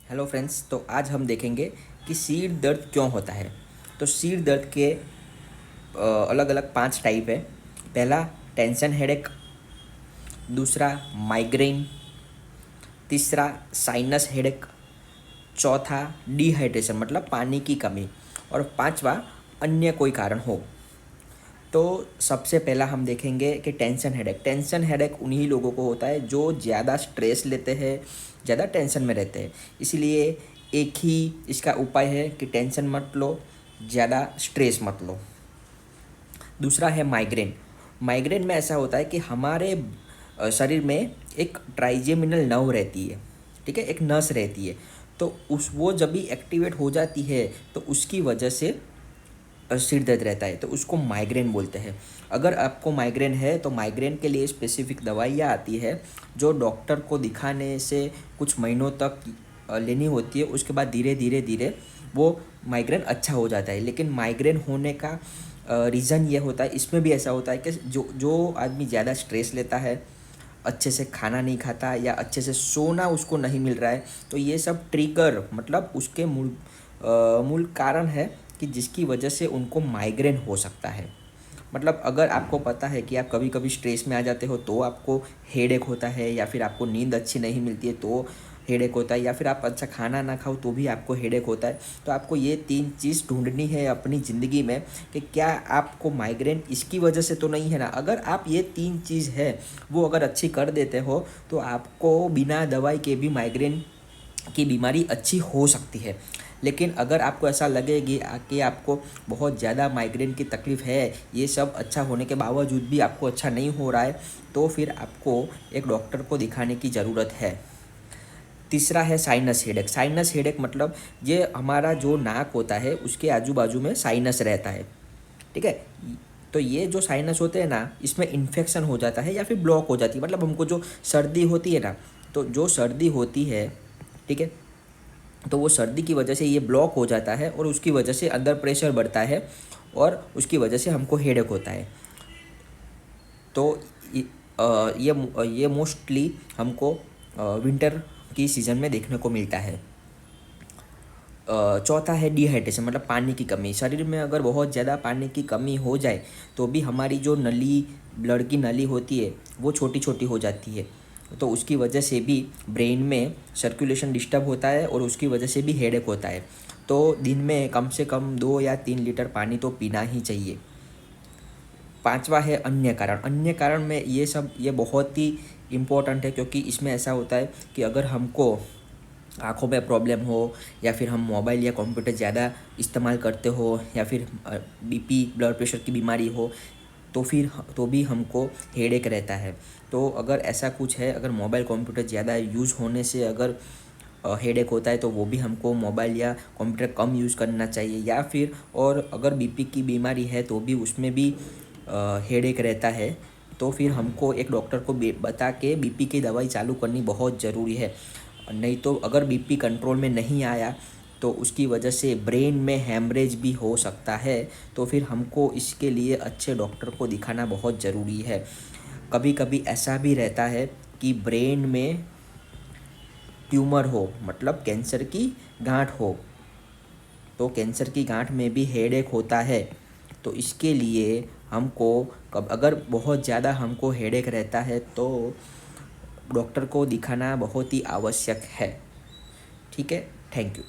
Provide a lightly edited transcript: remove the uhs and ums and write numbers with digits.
Hello friends, तो आज हम देखेंगे कि सिर दर्द क्यों होता है। तो सिर दर्द के अलग अलग 5 टाइप है। पहला टेंशन हेडेक, दूसरा माइग्रेन, तीसरा साइनस हेडेक, चौथा डिहाइड्रेशन मतलब पानी की कमी, और पांचवा अन्य कोई कारण हो। तो सबसे पहला हम देखेंगे कि टेंशन हेडेक। टेंशन हेडेक उन्हीं लोगों को होता है जो ज़्यादा स्ट्रेस लेते हैं, ज़्यादा टेंशन में रहते हैं। इसीलिए एक ही इसका उपाय है कि टेंशन मत लो, ज़्यादा स्ट्रेस मत लो। दूसरा है माइग्रेन। माइग्रेन में ऐसा होता है कि हमारे शरीर में एक ट्राइजेमिनल नर्व रहती है, ठीक है, एक नस रहती है। तो उस वो जब भी एक्टिवेट हो जाती है तो उसकी वजह से सिर दर्द रहता है, तो उसको माइग्रेन बोलते हैं। अगर आपको माइग्रेन है तो माइग्रेन के लिए स्पेसिफिक दवाइयाँ आती है जो डॉक्टर को दिखाने से कुछ महीनों तक लेनी होती है। उसके बाद धीरे धीरे धीरे वो माइग्रेन अच्छा हो जाता है। लेकिन माइग्रेन होने का रीज़न ये होता है, इसमें भी ऐसा होता है कि जो जो आदमी ज़्यादा स्ट्रेस लेता है, अच्छे से खाना नहीं खाता या अच्छे से सोना उसको नहीं मिल रहा है, तो ये सब ट्रिगर मतलब उसके मूल कारण है कि जिसकी वजह से उनको माइग्रेन हो सकता है। मतलब अगर आपको पता है कि आप कभी कभी स्ट्रेस में आ जाते हो तो आपको हेडेक होता है, या फिर आपको नींद अच्छी नहीं मिलती है तो हेडेक होता है, या फिर आप अच्छा खाना ना खाओ तो भी आपको हेडेक होता है, तो आपको ये 3 चीज़ ढूंढनी है अपनी ज़िंदगी में कि क्या आपको माइग्रेन इसकी वजह से तो नहीं है ना। अगर आप ये 3 चीज़ है वो अगर अच्छी कर देते हो तो आपको बिना दवाई के भी माइग्रेन की बीमारी अच्छी हो सकती है। लेकिन अगर आपको ऐसा लगेगी कि आपको बहुत ज़्यादा माइग्रेन की तकलीफ़ है, ये सब अच्छा होने के बावजूद भी आपको अच्छा नहीं हो रहा है, तो फिर आपको एक डॉक्टर को दिखाने की ज़रूरत है। तीसरा है साइनस हेडेक। साइनस हेडेक मतलब ये हमारा जो नाक होता है उसके आजू बाजू में साइनस रहता है, ठीक है। तो ये जो साइनस होते हैं ना, इसमें इन्फेक्शन हो जाता है या फिर ब्लॉक हो जाती है। मतलब हमको जो सर्दी होती है ना, तो जो सर्दी होती है, ठीक है, तो वो सर्दी की वजह से ये ब्लॉक हो जाता है और उसकी वजह से अंदर प्रेशर बढ़ता है और उसकी वजह से हमको हेडेक होता है। तो ये ये मोस्टली हमको विंटर की सीज़न में देखने को मिलता है। चौथा है डिहाइड्रेशन मतलब पानी की कमी। शरीर में अगर बहुत ज़्यादा पानी की कमी हो जाए तो भी हमारी जो नली, ब्लड की नली होती है वो छोटी छोटी हो जाती है, तो उसकी वजह से भी ब्रेन में सर्कुलेशन डिस्टर्ब होता है और उसकी वजह से भी हेडेक होता है। तो दिन में कम से कम 2 या 3 लीटर पानी तो पीना ही चाहिए। पांचवा है अन्य कारण। अन्य कारण में ये बहुत ही इम्पोर्टेंट है, क्योंकि इसमें ऐसा होता है कि अगर हमको आँखों में प्रॉब्लम हो, या फिर हम मोबाइल या कंप्यूटर ज़्यादा इस्तेमाल करते हो, या फिर बीपी ब्लड प्रेशर की बीमारी हो, तो भी हमको हेडेक रहता है। तो अगर ऐसा कुछ है, अगर मोबाइल कंप्यूटर ज़्यादा यूज़ होने से अगर हेडेक होता है तो वो भी हमको मोबाइल या कंप्यूटर कम यूज़ करना चाहिए। या फिर और अगर बीपी की बीमारी है तो भी उसमें भी हेडेक रहता है, तो फिर हमको एक डॉक्टर को बता के बीपी की दवाई चालू करनी बहुत ज़रूरी है। नहीं तो अगर बीपी कंट्रोल में नहीं आया तो उसकी वजह से ब्रेन में हैमरेज भी हो सकता है, तो फिर हमको इसके लिए अच्छे डॉक्टर को दिखाना बहुत ज़रूरी है। कभी कभी ऐसा भी रहता है कि ब्रेन में ट्यूमर हो, मतलब कैंसर की गांठ हो, तो कैंसर की गांठ में भी हेडेक होता है। तो इसके लिए हमको कब अगर बहुत ज़्यादा हमको हेडेक रहता है तो डॉक्टर को दिखाना बहुत ही आवश्यक है, ठीक है। Thank you.